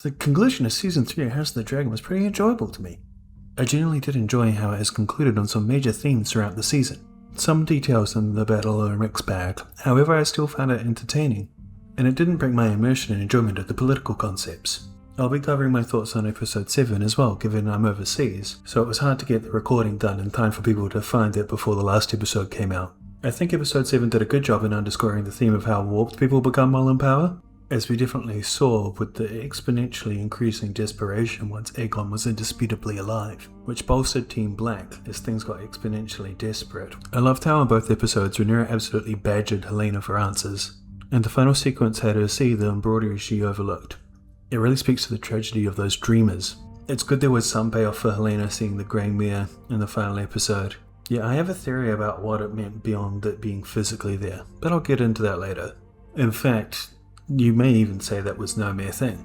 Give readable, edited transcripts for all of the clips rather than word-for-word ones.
The conclusion of Season 3 of House of the Dragon was pretty enjoyable to me. I genuinely did enjoy how it has concluded on some major themes throughout the season. Some details in the battle are a mixed bag, however I still found it entertaining, and it didn't break my immersion and enjoyment of the political concepts. I'll be covering my thoughts on episode 7 as well, given I'm overseas, so it was hard to get the recording done in time for people to find it before the last episode came out. I think episode 7 did a good job in underscoring the theme of how warped people become while in power, as we definitely saw with the exponentially increasing desperation once Aegon was indisputably alive, which bolstered Team Black as things got exponentially desperate. I loved how in both episodes Rhaenyra absolutely badgered Halaena for answers, and the final sequence had her see the embroidery she overlooked. It really speaks to the tragedy of those dreamers. It's good there was some payoff for Halaena seeing the Gray Mare in the final episode. Yeah, I have a theory about what it meant beyond it being physically there, but I'll get into that later. In fact, you may even say that was no mere thing.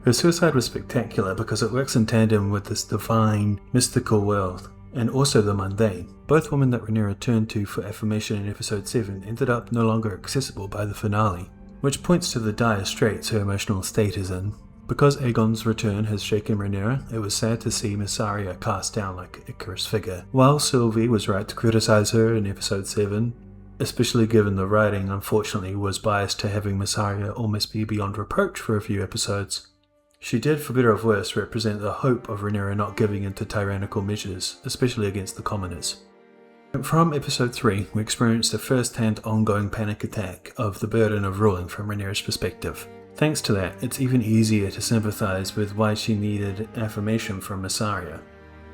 Her suicide was spectacular because it works in tandem with this divine, mystical world, and also the mundane. Both women that Rhaenyra turned to for affirmation in episode 7 ended up no longer accessible by the finale, which points to the dire straits her emotional state is in. Because Aegon's return has shaken Rhaenyra, it was sad to see Mysaria cast down like an Icarus figure. While Sylvie was right to criticize her in episode 7, especially given the writing unfortunately was biased to having Mysaria almost be beyond reproach for a few episodes, she did, for better or worse, represent the hope of Rhaenyra not giving in to tyrannical measures, especially against the commoners. From episode 3, we experienced a first-hand ongoing panic attack of the burden of ruling from Rhaenyra's perspective. Thanks to that, it's even easier to sympathise with why she needed affirmation from Mysaria.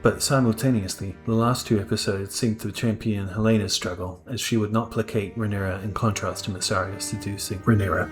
But simultaneously, the last 2 episodes seemed to champion Helena's struggle, as she would not placate Rhaenyra in contrast to Mysaria's seducing Rhaenyra.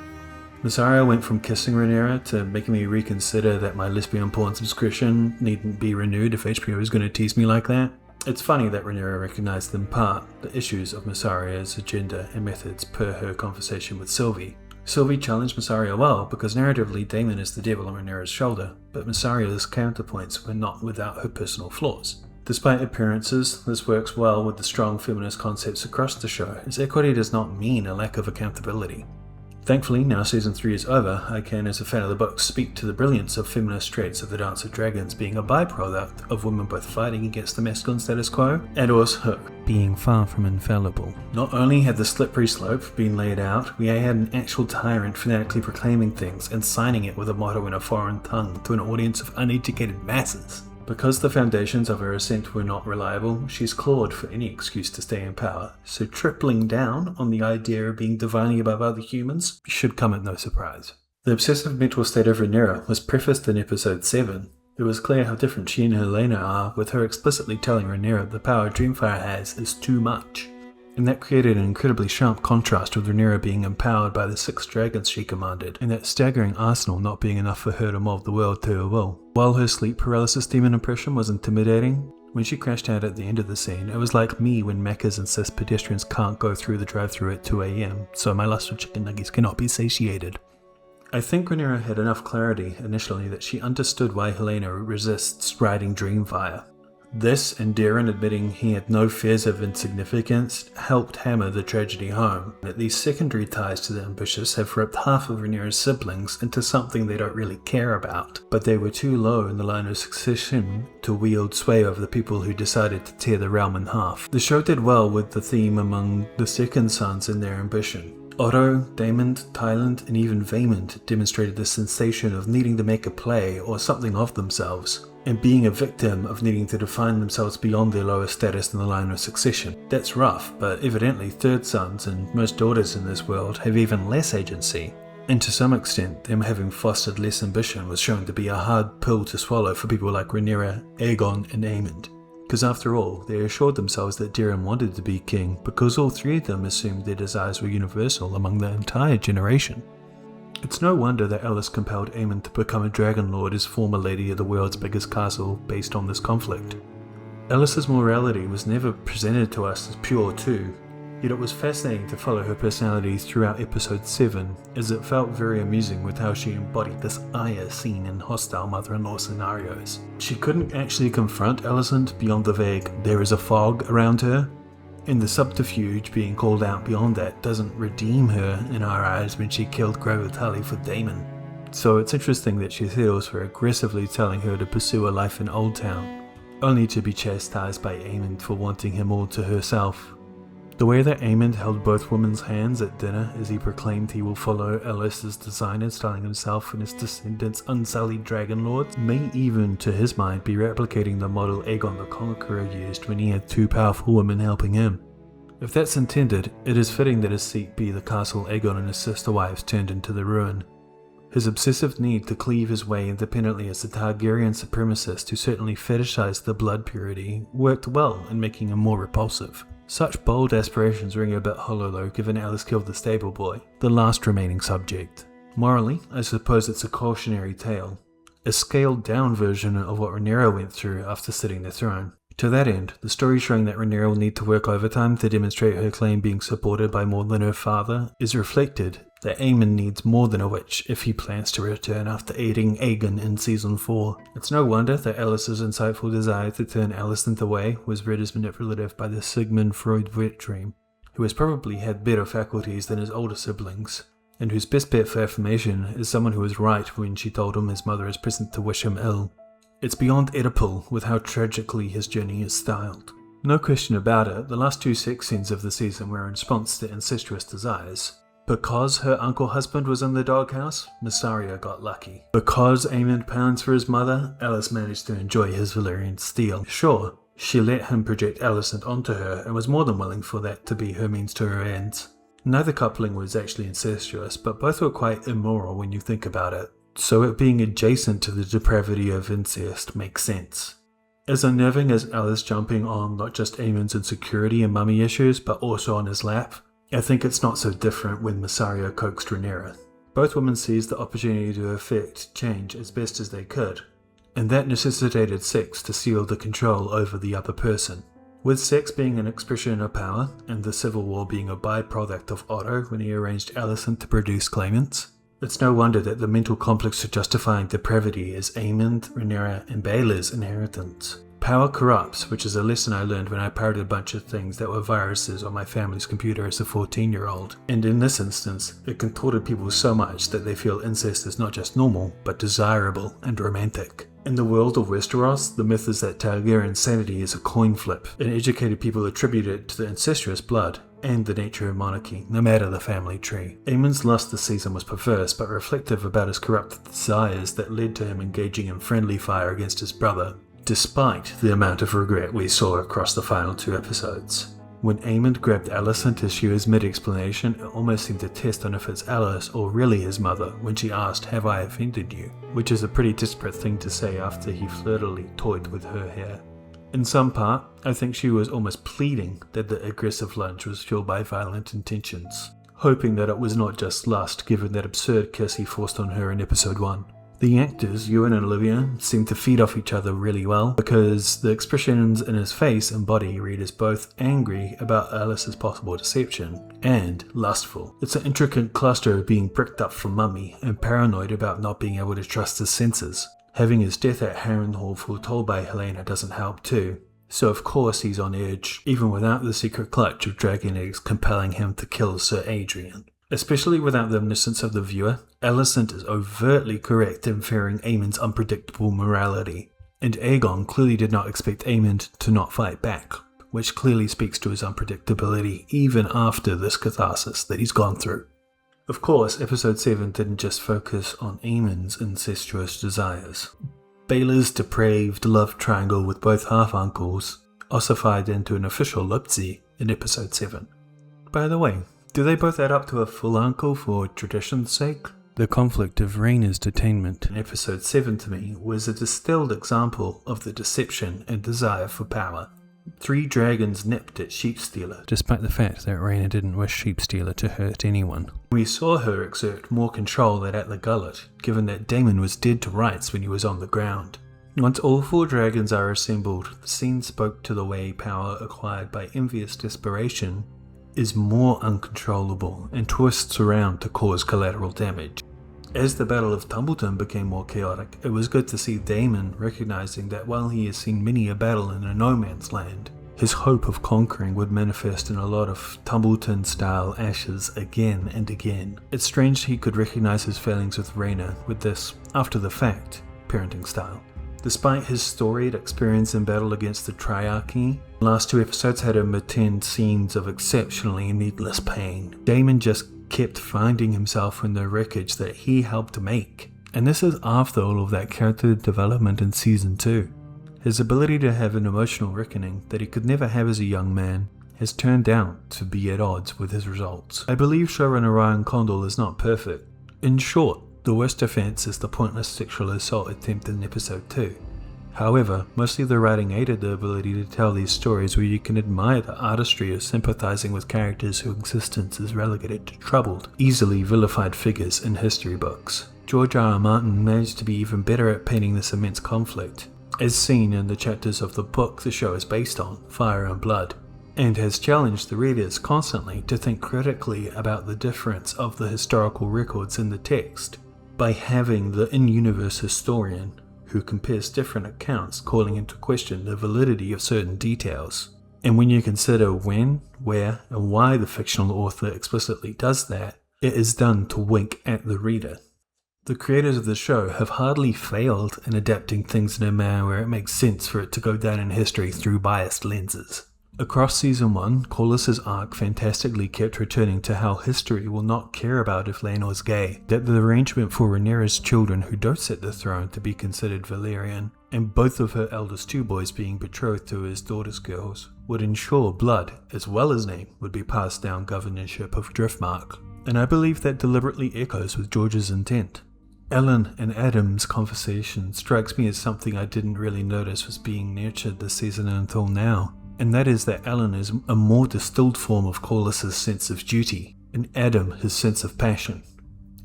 Mysaria went from kissing Rhaenyra to making me reconsider that my lesbian porn subscription needn't be renewed if HBO is going to tease me like that. It's funny that Rhaenyra recognised in part the issues of Mysaria's agenda and methods per her conversation with Sylvie. Sylvie challenged Mysaria well because narratively Daemon is the devil on Rhaenyra's shoulder, but Mysaria's counterpoints were not without her personal flaws. Despite appearances, this works well with the strong feminist concepts across the show, as equity does not mean a lack of accountability. Thankfully, now season 3 is over, I can, as a fan of the book, speak to the brilliance of feminist traits of the Dance of Dragons being a byproduct of women both fighting against the masculine status quo and also being far from infallible. Not only had the slippery slope been laid out, we had an actual tyrant fanatically proclaiming things and signing it with a motto in a foreign tongue to an audience of uneducated masses. Because the foundations of her ascent were not reliable, she's clawed for any excuse to stay in power, so tripling down on the idea of being divinely above other humans should come at no surprise. The obsessive mental state of Rhaenyra was prefaced in episode 7. It was clear how different she and Halaena are, with her explicitly telling Rhaenyra the power Dreamfire has is too much. And that created an incredibly sharp contrast with Rhaenyra being empowered by the 6 dragons she commanded, and that staggering arsenal not being enough for her to mold the world to her will. While her sleep paralysis demon impression was intimidating, when she crashed out at the end of the scene, it was like me when Maccas insist pedestrians can't go through the drive-thru at 2 AM, so my lust for chicken nuggets cannot be satiated. I think Rhaenyra had enough clarity initially that she understood why Halaena resists riding Dreamfire. This, and Daemon admitting he had no fears of insignificance, helped hammer the tragedy home, that these secondary ties to the ambitious have ripped half of Rhaenyra's siblings into something they don't really care about, but they were too low in the line of succession to wield sway over the people who decided to tear the realm in half. The show did well with the theme among the second sons and their ambition. Otto, Daemon, Tyland, and even Vaemond demonstrated the sensation of needing to make a play or something of themselves, and being a victim of needing to define themselves beyond their lower status in the line of succession. That's rough, but evidently third sons and most daughters in this world have even less agency, and to some extent them having fostered less ambition was shown to be a hard pill to swallow for people like Rhaenyra, Aegon, and Aemond. Because after all, they assured themselves that Daemon wanted to be king because all 3 of them assumed their desires were universal among the entire generation. It's no wonder that Alys compelled Aemond to become a Dragon Lord as former lady of the world's biggest castle based on this conflict. Alys's morality was never presented to us as pure too, yet it was fascinating to follow her personality throughout episode 7, as it felt very amusing with how she embodied this ire seen in hostile mother-in-law scenarios. She couldn't actually confront Alicent beyond the vague "there is a fog" around her, and the subterfuge being called out beyond that doesn't redeem her in our eyes when she killed Gray Mare for Daemon. So it's interesting that she settles for aggressively telling her to pursue a life in Old Town, only to be chastised by Aemond for wanting him all to herself. The way that Aemond held both women's hands at dinner as he proclaimed he will follow Alys's designer, styling himself and his descendants unsullied dragon lords, may even, to his mind, be replicating the model Aegon the Conqueror used when he had two powerful women helping him. If that's intended, it is fitting that his seat be the castle Aegon and his sister wives turned into the ruin. His obsessive need to cleave his way independently as a Targaryen supremacist who certainly fetishized the blood purity worked well in making him more repulsive. Such bold aspirations ring a bit hollow though, given Alys killed the stable boy, the last remaining subject. Morally, I suppose it's a cautionary tale, a scaled down version of what Rhaenyra went through after sitting the throne. To that end, the story showing that Rhaenyra will need to work overtime to demonstrate her claim being supported by more than her father is reflected that Aemond needs more than a witch if he plans to return after aiding Aegon in Season 4. It's no wonder that Alys's insightful desire to turn Alicent away was read as manipulative by the Sigmund Freud wet dream, who has probably had better faculties than his older siblings, and whose best bet for affirmation is someone who was right when she told him his mother is present to wish him ill. It's beyond Oedipal with how tragically his journey is styled. No question about it, the last two sex scenes of the season were in response to incestuous desires. Because her uncle husband was in the doghouse, Mysaria got lucky. Because Aemond pounds for his mother, Alys managed to enjoy his Valyrian steel. Sure, she let him project Alicent onto her and was more than willing for that to be her means to her ends. Neither coupling was actually incestuous, but both were quite immoral when you think about it. So it being adjacent to the depravity of incest makes sense. As unnerving as Alys jumping on not just Aemond's insecurity and mummy issues, but also on his lap, I think it's not so different when Mysaria coaxed Rhaenyra. Both women seized the opportunity to effect change as best as they could, and that necessitated sex to seal the control over the other person. With sex being an expression of power, and the Civil War being a byproduct of Otto when he arranged Alicent to produce claimants, it's no wonder that the mental complex of justifying depravity is Aemond, Rhaenyra, and Baela's inheritance. Power corrupts, which is a lesson I learned when I pirated a bunch of things that were viruses on my family's computer as a 14-year-old. And in this instance, it contorted people so much that they feel incest is not just normal, but desirable and romantic. In the world of Westeros, the myth is that Targaryen sanity is a coin flip, and educated people attribute it to the incestuous blood and the nature of monarchy, no matter the family tree. Aemond's lust this season was perverse, but reflective about his corrupted desires that led to him engaging in friendly fire against his brother, despite the amount of regret we saw across the final two episodes. When Aemond grabbed Alicent as she was mid-explanation, it almost seemed to test on if it's Alys or really his mother when she asked, "Have I offended you?" Which is a pretty desperate thing to say after he flirtily toyed with her hair. In some part, I think she was almost pleading that the aggressive lunge was fueled by violent intentions, hoping that it was not just lust given that absurd kiss he forced on her in episode 1. The actors, Ewan and Olivia, seem to feed off each other really well because the expressions in his face and body read as both angry about Alys's possible deception and lustful. It's an intricate cluster of being bricked up from mummy and paranoid about not being able to trust his senses. Having his death at Harrenhal foretold by Halaena doesn't help too. So of course he's on edge, even without the secret clutch of dragon eggs compelling him to kill Sir Adrian. Especially without the omniscience of the viewer, Alicent is overtly correct in fearing Aemond's unpredictable morality, and Aegon clearly did not expect Aemond to not fight back, which clearly speaks to his unpredictability even after this catharsis that he's gone through. Of course, episode 7 didn't just focus on Aemond's incestuous desires. Baela's depraved love triangle with both half-uncles ossified into an official Lipsy in episode 7. By the way, do they both add up to a full uncle for tradition's sake? The conflict of Rhaenyra's detainment in episode 7 to me was a distilled example of the deception and desire for power. 3 dragons nipped at Sheepstealer, despite the fact that Rhaenyra didn't wish Sheepstealer to hurt anyone. We saw her exert more control than at the Gullet, given that Daemon was dead to rights when he was on the ground. Once all 4 dragons are assembled, the scene spoke to the way power acquired by envious desperation is more uncontrollable and twists around to cause collateral damage. As the Battle of Tumbleton became more chaotic, it was good to see Daemon recognizing that while he has seen many a battle in a no man's land, His hope of conquering would manifest in a lot of Tumbleton-style ashes again and again. It's strange he could recognize his failings with Rhaenyra with this, after-the-fact, parenting style. Despite his storied experience in battle against the Triarchy, the last 2 episodes had him attend scenes of exceptionally needless pain. Daemon just kept finding himself in the wreckage that he helped make. And this is after all of that character development in Season 2. His ability to have an emotional reckoning that he could never have as a young man has turned out to be at odds with his results. I believe showrunner Ryan Condal is not perfect. In short, the worst offense is the pointless sexual assault attempt in episode 2. However, mostly the writing aided the ability to tell these stories where you can admire the artistry of sympathizing with characters whose existence is relegated to troubled, easily vilified figures in history books. George R. R. Martin managed to be even better at painting this immense conflict, as seen in the chapters of the book the show is based on, Fire and Blood, and has challenged the readers constantly to think critically about the difference of the historical records in the text, by having the in-universe historian who compares different accounts calling into question the validity of certain details. And when you consider when, where, and why the fictional author explicitly does that, it is done to wink at the reader. The creators of the show have hardly failed in adapting things in a manner where it makes sense for it to go down in history through biased lenses. Across Season 1, Corlys's arc fantastically kept returning to how history will not care about if Laenor is gay, that the arrangement for Rhaenyra's children who don't sit the throne to be considered Valyrian, and both of her eldest 2 boys being betrothed to his daughter's girls, would ensure blood, as well as name, would be passed down governorship of Driftmark. And I believe that deliberately echoes with George's intent. Alyn and Addam's conversation strikes me as something I didn't really notice was being nurtured this season until now, and that is that Alyn is a more distilled form of Corlys's sense of duty, and Addam his sense of passion.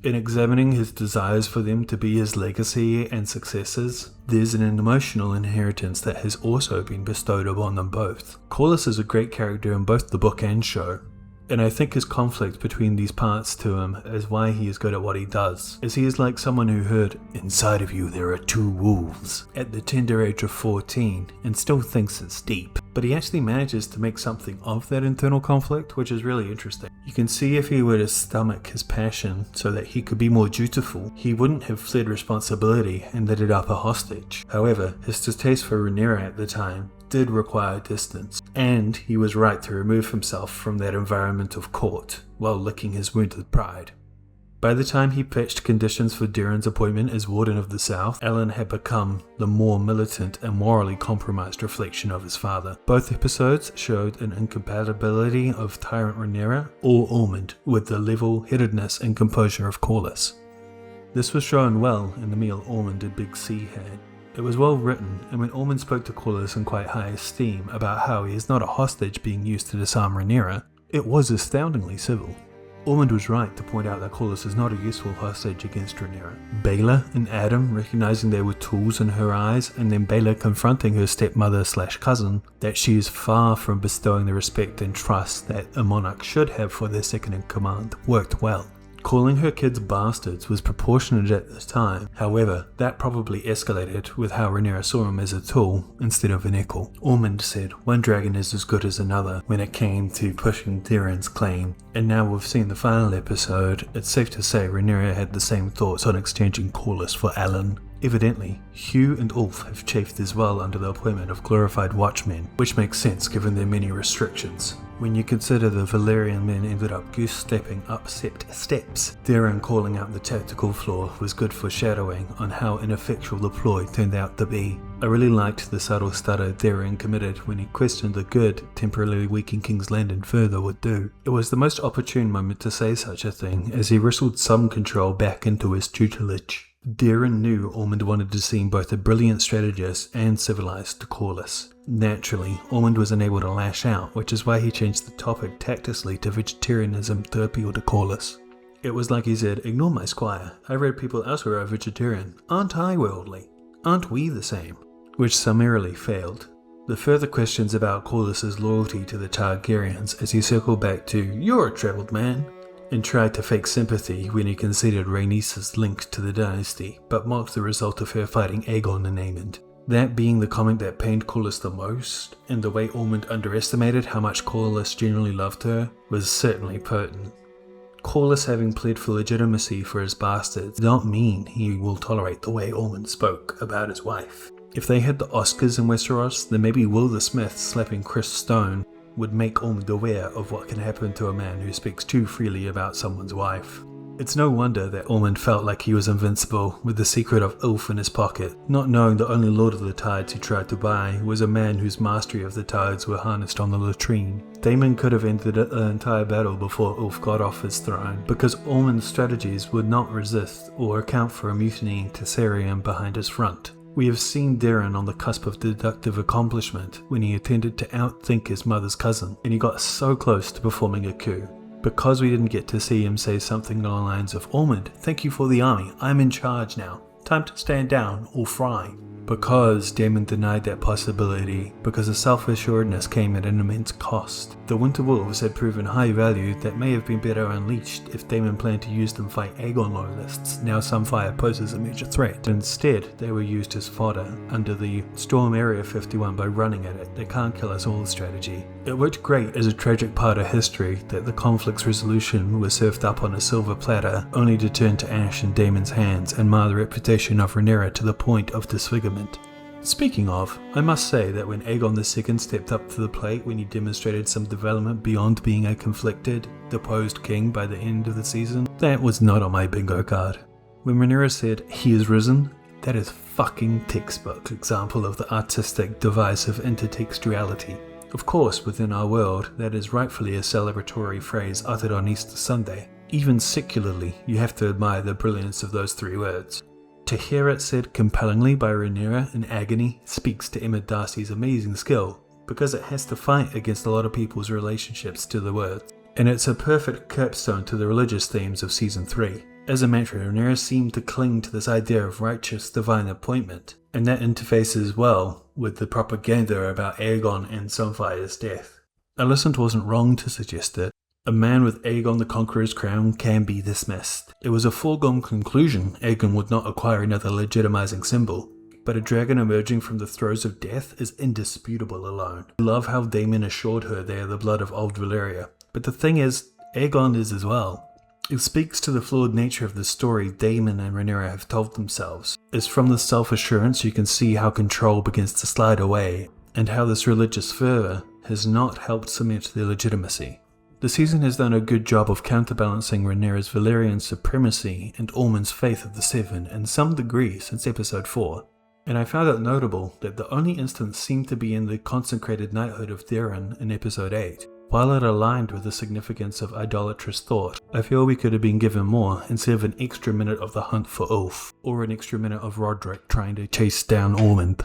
In examining his desires for them to be his legacy and successors, there's an emotional inheritance that has also been bestowed upon them both. Corlys is a great character in both the book and show, and I think his conflict between these parts to him is why he is good at what he does, as he is like someone who heard, "Inside of you there are 2 wolves," at the tender age of 14, and still thinks it's deep. But he actually manages to make something of that internal conflict, which is really interesting. You can see if he were to stomach his passion so that he could be more dutiful, he wouldn't have fled responsibility and let it up a hostage. However, his distaste for Rhaenyra at the time did require distance, and he was right to remove himself from that environment of court while licking his wounded pride. By the time he pitched conditions for Daemon's appointment as Warden of the South, Alyn had become the more militant and morally compromised reflection of his father. Both episodes showed an incompatibility of Tyrant Rhaenyra or Ormund with the level-headedness and composure of Corlys. This was shown well in the meal Ormund and Big C had. It was well written, and when Ormund spoke to Corlys in quite high esteem about how he is not a hostage being used to disarm Rhaenyra, it was astoundingly civil. Ormund was right to point out that Corlys is not a useful hostage against Rhaenyra. Baela and Addam recognizing they were tools in her eyes, and then Baela confronting her stepmother/cousin that she is far from bestowing the respect and trust that a monarch should have for their second-in-command, worked well. Calling her kids bastards was proportionate at the time, however, that probably escalated with how Rhaenyra saw him as a tool instead of an equal. Ormund said, "One dragon is as good as another" when it came to pushing Daemon's claim, and now we've seen the final episode, it's safe to say Rhaenyra had the same thoughts on exchanging Corlys for Alyn. Evidently, Hugh and Ulf have chafed as well under the appointment of glorified watchmen, which makes sense given their many restrictions. When you consider the Valyrian men ended up goose-stepping up steps, Daemon calling out the tactical flaw was good foreshadowing on how ineffectual the ploy turned out to be. I really liked the subtle stutter Daemon committed when he questioned the good temporarily weakening King's Landing further would do. It was the most opportune moment to say such a thing, as he wrestled some control back into his tutelage. Daemon knew Ormund wanted to seem both a brilliant strategist and civilized to Corlys. Naturally, Ormund was unable to lash out, which is why he changed the topic tactlessly to vegetarianism to appeal to Corlys. It was like he said, "Ignore my squire. I read people elsewhere are vegetarian. Aren't I worldly? Aren't we the same?" Which summarily failed. The further questions about Corlys's loyalty to the Targaryens as he circled back to, "You're a travelled man," and tried to fake sympathy when he conceded Rhaenys's link to the dynasty, but mocked the result of her fighting Aegon and Daemon. That being the comment that pained Corlys the most, and the way Ormund underestimated how much Corlys genuinely loved her, was certainly potent. Corlys having pled for legitimacy for his bastards did not mean he will tolerate the way Ormund spoke about his wife. If they had the Oscars in Westeros, then maybe Will the Smith slapping Chris Stone would make Ormund aware of what can happen to a man who speaks too freely about someone's wife. It's no wonder that Ormund felt like he was invincible with the secret of Ulf in his pocket, not knowing the only Lord of the Tides he tried to buy was a man whose mastery of the tides were harnessed on the latrine. Daemon could have ended the entire battle before Ulf got off his throne, because Ormund's strategies would not resist or account for a mutinying Tessarian behind his front. We have seen Daemon on the cusp of deductive accomplishment when he attempted to outthink his mother's cousin, and he got so close to performing a coup. Because we didn't get to see him say something along the lines of, "Ormund, thank you for the army, I'm in charge now. Time to stand down or fry." Because Daemon denied that possibility, because the self-assuredness came at an immense cost. The Winter Wolves had proven high value that may have been better unleashed if Daemon planned to use them to fight Aegon loyalists. Now Sunfire poses a major threat. Instead, they were used as fodder under the Storm Area 51 by running at it. They can't kill us all strategy. It worked great as a tragic part of history that the conflict's resolution was served up on a silver platter, only to turn to ash in Daemon's hands and mar the reputation of Rhaenyra to the point of disfigurement. Speaking of, I must say that when Aegon II stepped up to the plate when he demonstrated some development beyond being a conflicted, deposed king by the end of the season, that was not on my bingo card. When Rhaenyra said, "He is risen," that is fucking textbook example of the artistic device of intertextuality. Of course, within our world, that is rightfully a celebratory phrase uttered on Easter Sunday. Even secularly, you have to admire the brilliance of those three words. To hear it said compellingly by Rhaenyra in agony speaks to Emma Darcy's amazing skill, because it has to fight against a lot of people's relationships to the words. And it's a perfect capstone to the religious themes of Season 3. As a mantra, Rhaenyra seemed to cling to this idea of righteous divine appointment, and that interfaces well with the propaganda about Aegon and Sunfire's death. Allicent wasn't wrong to suggest it. A man with Aegon the Conqueror's crown can be dismissed. It was a foregone conclusion Aegon would not acquire another legitimizing symbol, but a dragon emerging from the throes of death is indisputable alone. I love how Daemon assured her they are the blood of old Valyria, but the thing is, Aegon is as well. It speaks to the flawed nature of the story Daemon and Rhaenyra have told themselves. It's from the self-assurance you can see how control begins to slide away, and how this religious fervour has not helped cement their legitimacy. The season has done a good job of counterbalancing Rhaenyra's Valyrian supremacy and Ormund's faith of the Seven in some degree since episode 4, and I found it notable that the only instance seemed to be in the consecrated knighthood of Daemon in episode 8. While it aligned with the significance of idolatrous thought, I feel we could have been given more instead of an extra minute of the hunt for Ulf, or an extra minute of Roderick trying to chase down Ormund.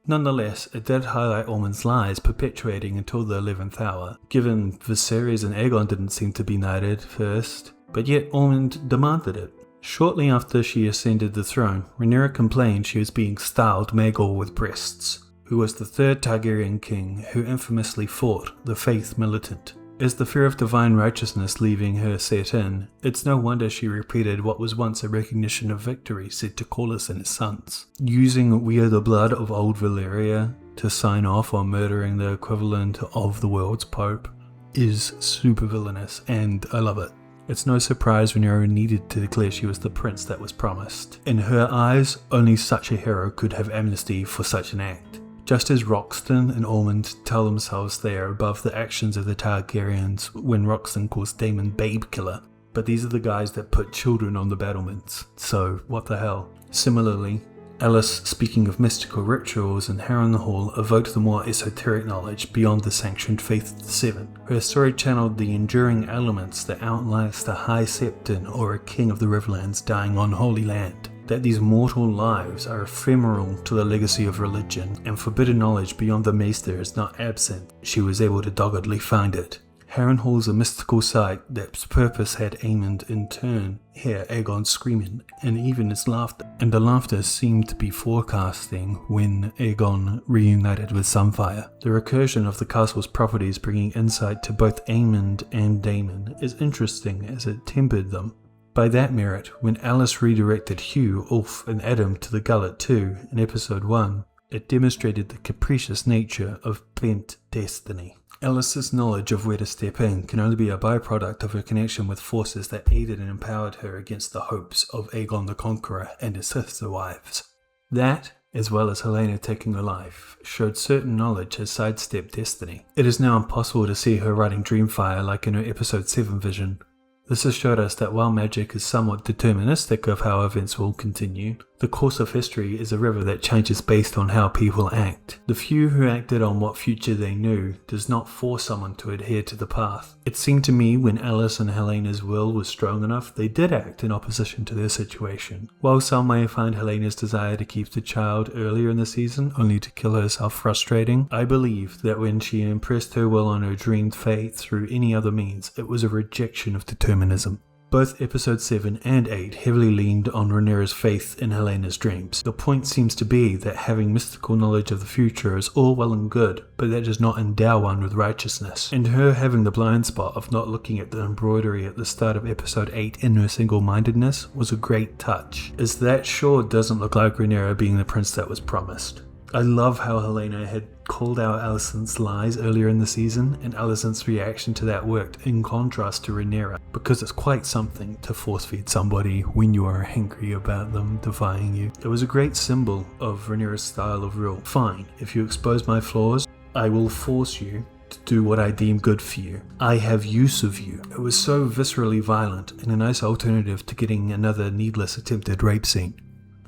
Nonetheless, it did highlight Ormund's lies perpetuating until the 11th hour, given Viserys and Aegon didn't seem to be knighted first, but yet Ormund demanded it. Shortly after she ascended the throne, Rhaenyra complained she was being styled Maegor with breasts, who was the third Targaryen king who infamously fought the faith militant. As the fear of divine righteousness leaving her set in, it's no wonder she repeated what was once a recognition of victory said to Corlys and his sons. Using "we are the blood of old Valyria" to sign off on murdering the equivalent of the world's pope is super villainous, and I love it. It's no surprise Rhaenyra needed to declare she was the prince that was promised. In her eyes, only such a hero could have amnesty for such an act. Just as Roxton and Ormund tell themselves they are above the actions of the Targaryens when Roxton calls Daemon babe killer, but these are the guys that put children on the battlements, so what the hell. Similarly, Alys, speaking of mystical rituals in Harrenhal, evoked the more esoteric knowledge beyond the sanctioned faith of the Seven. Her story channeled the enduring elements that outlast a high septon or a king of the Riverlands dying on holy land. That these mortal lives are ephemeral to the legacy of religion, and forbidden knowledge beyond the Maester is not absent. She was able to doggedly find it. Harrenhal's a mystical site that's purpose had Aemond in turn hear Aegon screaming, and even his laughter. And the laughter seemed to be forecasting when Aegon reunited with Sunfire. The recursion of the castle's properties bringing insight to both Aemond and Daemon is interesting as it tempered them. By that merit, when Alys redirected Hugh, Ulf and Addam to the Gullet 2 in episode 1, It demonstrated the capricious nature of bent destiny. Alys's knowledge of where to step in can only be a byproduct of her connection with forces that aided and empowered her against the hopes of Aegon the Conqueror and his sister wives. That, as well as Halaena taking her life, showed certain knowledge has sidestepped destiny. It is now impossible to see her riding Dreamfire like in her episode 7 vision. This has showed us that while magic is somewhat deterministic of how events will continue, the course of history is a river that changes based on how people act. The few who acted on what future they knew does not force someone to adhere to the path. It seemed to me when Alys and Helena's will was strong enough, they did act in opposition to their situation. While some may find Helena's desire to keep the child earlier in the season only to kill herself frustrating, I believe that when she impressed her will on her dreamed fate through any other means, it was a rejection of determinism. Both episodes 7 and 8 heavily leaned on Rhaenyra's faith in Helena's dreams. The point seems to be that having mystical knowledge of the future is all well and good, but that does not endow one with righteousness. And her having the blind spot of not looking at the embroidery at the start of episode 8 in her single-mindedness was a great touch, as that sure doesn't look like Rhaenyra being the prince that was promised. I love how Halaena had called out Alicent's lies earlier in the season, and Alicent's reaction to that worked in contrast to Rhaenyra, because it's quite something to force feed somebody when you are angry about them defying you. It was a great symbol of Rhaenyra's style of rule. Fine, if you expose my flaws, I will force you to do what I deem good for you. I have use of you. It was so viscerally violent and a nice alternative to getting another needless attempted rape scene.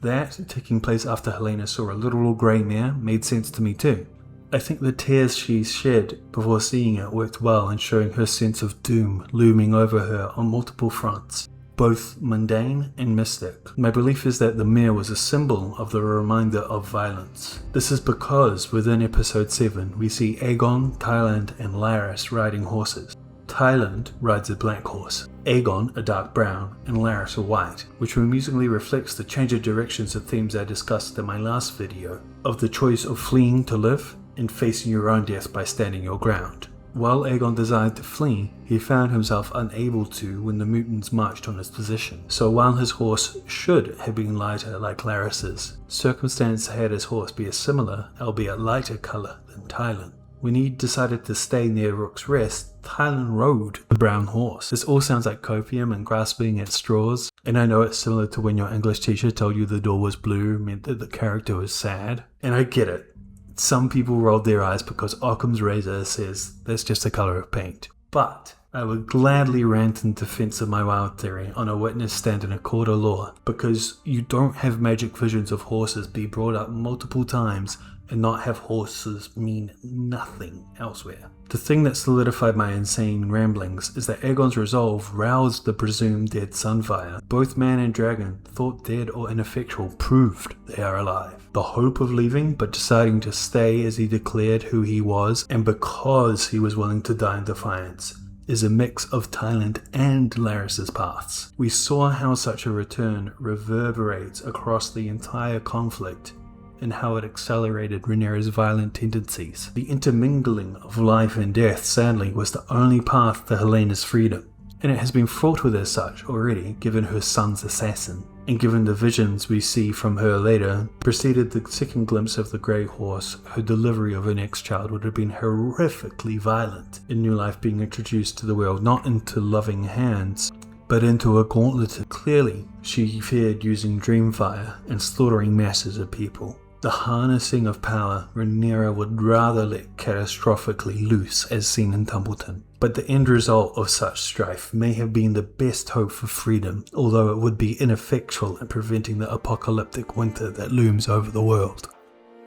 That, taking place after Halaena saw a literal Gray Mare, made sense to me too. I think the tears she shed before seeing it worked well in showing her sense of doom looming over her on multiple fronts, both mundane and mystic. My belief is that the mare was a symbol of the reminder of violence. This is because within episode 7 we see Aegon, Tyland and Larys riding horses. Tyland rides a black horse, Aegon a dark brown, and Larys a white, which amusingly reflects the change of directions of themes I discussed in my last video, of the choice of fleeing to live and facing your own death by standing your ground. While Aegon desired to flee, he found himself unable to when the mutants marched on his position. So while his horse should have been lighter like Larys's, circumstance had his horse be a similar, albeit lighter colour than Tyland. When he decided to stay near Rook's Rest, Tyland rode the brown horse. This all sounds like copium and grasping at straws, and I know it's similar to when your English teacher told you the door was blue meant that the character was sad, and I get it. Some people rolled their eyes because Occam's razor says that's just the colour of paint. But I would gladly rant in defense of my wild theory on a witness stand in a court of law, because you don't have magic visions of horses be brought up multiple times and not have horses mean nothing elsewhere. The thing that solidified my insane ramblings is that Aegon's resolve roused the presumed dead Sunfire. Both man and dragon, thought dead or ineffectual, proved they are alive. The hope of leaving but deciding to stay as he declared who he was, and because he was willing to die in defiance, is a mix of Tyland and Larys's paths. We saw how such a return reverberates across the entire conflict, and how it accelerated Rhaenyra's violent tendencies. The intermingling of life and death, sadly, was the only path to Helena's freedom, and it has been fraught with as such already, given her son's assassin, and given the visions we see from her later. Preceded the second glimpse of the Grey Horse, her delivery of her next child would have been horrifically violent, in new life being introduced to the world not into loving hands, but into a gauntlet. Clearly, she feared using Dreamfire and slaughtering masses of people. The harnessing of power Rhaenyra would rather let catastrophically loose as seen in Tumbleton. But the end result of such strife may have been the best hope for freedom, although it would be ineffectual in preventing the apocalyptic winter that looms over the world.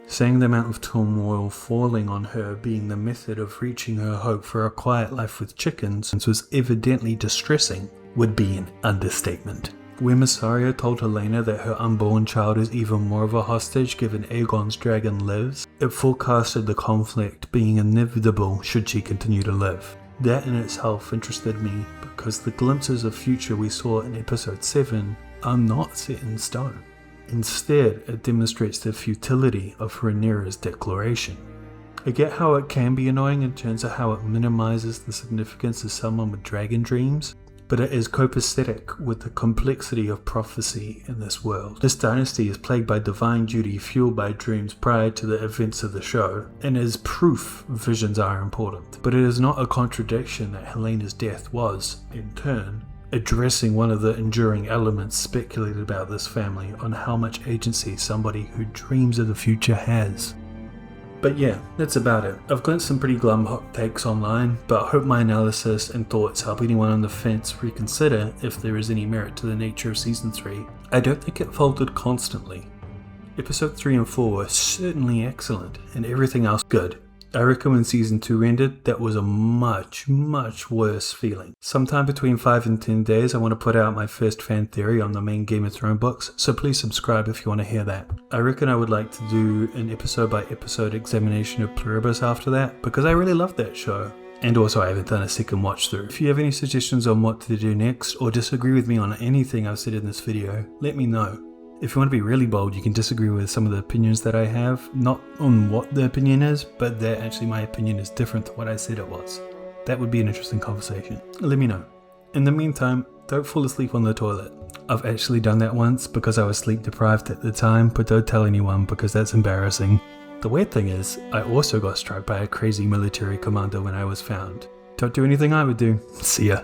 Saying the amount of turmoil falling on her being the method of reaching her hope for a quiet life with chickens was evidently distressing would be an understatement. When Mysaria told Halaena that her unborn child is even more of a hostage given Aegon's dragon lives, it forecasted the conflict being inevitable should she continue to live. That in itself interested me because the glimpses of future we saw in episode 7 are not set in stone. Instead, it demonstrates the futility of Rhaenyra's declaration. I get how it can be annoying in terms of how it minimizes the significance of someone with dragon dreams, but it is copacetic with the complexity of prophecy in this world. This dynasty is plagued by divine duty fueled by dreams prior to the events of the show, and is proof visions are important. But it is not a contradiction that Helena's death was, in turn, addressing one of the enduring elements speculated about this family on how much agency somebody who dreams of the future has. But yeah, that's about it. I've got some pretty glum hot takes online, but I hope my analysis and thoughts help anyone on the fence reconsider if there is any merit to the nature of Season 3. I don't think it faltered constantly. Episode 3 and 4 were certainly excellent, and everything else good. I reckon when Season 2 ended, that was a much worse feeling. Sometime between 5 and 10 days, I want to put out my first fan theory on the main Game of Thrones books, so please subscribe if you want to hear that. I reckon I would like to do an episode by episode examination of Pluribus after that, because I really love that show. And also I haven't done a second watch through. If you have any suggestions on what to do next, or disagree with me on anything I've said in this video, let me know. If you want to be really bold, you can disagree with some of the opinions that I have, not on what the opinion is, but that actually my opinion is different to what I said it was. That would be an interesting conversation. Let me know. In the meantime, don't fall asleep on the toilet. I've actually done that once because I was sleep deprived at the time, but don't tell anyone because that's embarrassing. The weird thing is, I also got struck by a crazy military commander when I was found. Don't do anything I would do. See ya.